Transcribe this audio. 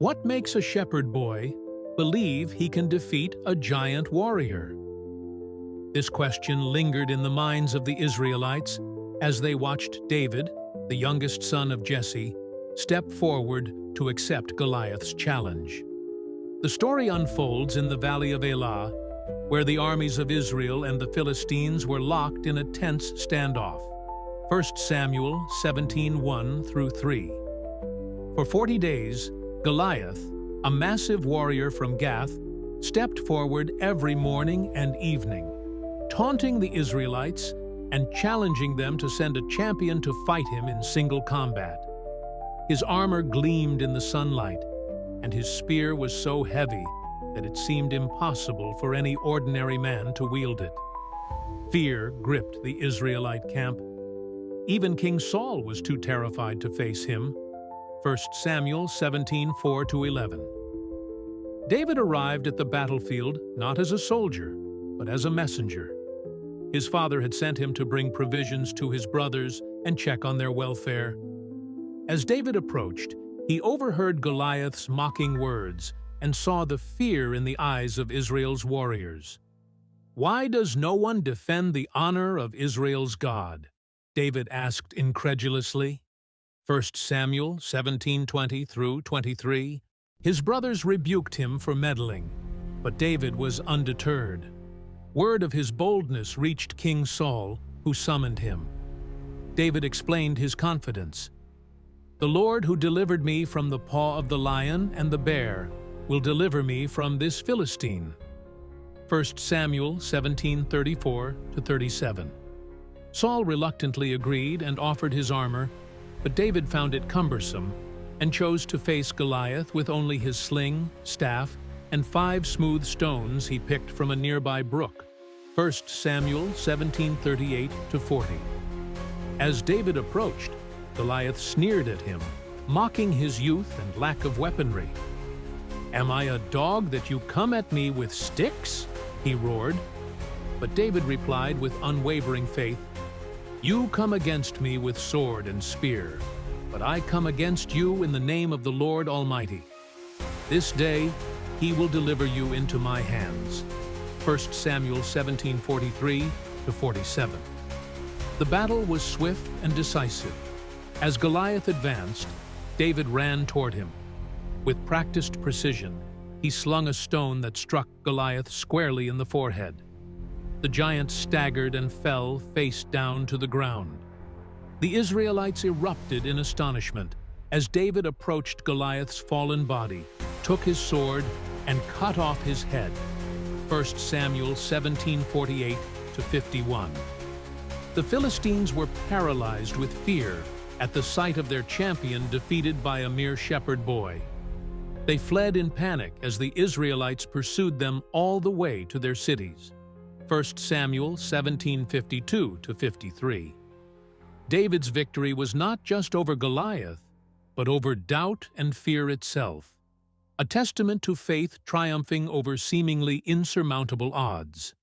What makes a shepherd boy believe he can defeat a giant warrior? This question lingered in the minds of the Israelites as they watched David, the youngest son of Jesse, step forward to accept Goliath's challenge. The story unfolds in the valley of Elah, where the armies of Israel and the Philistines were locked in a tense standoff. 1 Samuel 17:1-3. For 40 days, Goliath, a massive warrior from Gath, stepped forward every morning and evening, taunting the Israelites and challenging them to send a champion to fight him in single combat. His armor gleamed in the sunlight, and his spear was so heavy that it seemed impossible for any ordinary man to wield it. Fear gripped the Israelite camp. Even King Saul was too terrified to face him. 1 Samuel 17:4-11. David arrived at the battlefield not as a soldier, but as a messenger. His father had sent him to bring provisions to his brothers and check on their welfare. As David approached, he overheard Goliath's mocking words and saw the fear in the eyes of Israel's warriors. "Why does no one defend the honor of Israel's God?" David asked incredulously. 1 Samuel 17:20-23. His brothers rebuked him for meddling, but David was undeterred. Word of his boldness reached King Saul, who summoned him. David explained his confidence. "The Lord who delivered me from the paw of the lion and the bear will deliver me from this Philistine." 1 Samuel 17:34-37. Saul reluctantly agreed and offered his armor, but David found it cumbersome and chose to face Goliath with only his sling, staff, and 5 smooth stones he picked from a nearby brook. 1 Samuel 17:38-40. As David approached, Goliath sneered at him, mocking his youth and lack of weaponry. "Am I a dog that you come at me with sticks?" he roared. But David replied with unwavering faith, "You come against me with sword and spear, but I come against you in the name of the Lord Almighty. This day he will deliver you into my hands." 1 Samuel 17:43-47. The battle was swift and decisive. As Goliath advanced, David ran toward him. With practiced precision, he slung a stone that struck Goliath squarely in the forehead. The giant staggered and fell face down to the ground. The Israelites erupted in astonishment as David approached Goliath's fallen body, took his sword, and cut off his head. 1 Samuel 17:48-51. The Philistines were paralyzed with fear at the sight of their champion defeated by a mere shepherd boy. They fled in panic as the Israelites pursued them all the way to their cities. 1 Samuel 17:52-53. David's victory was not just over Goliath, but over doubt and fear itself, a testament to faith triumphing over seemingly insurmountable odds.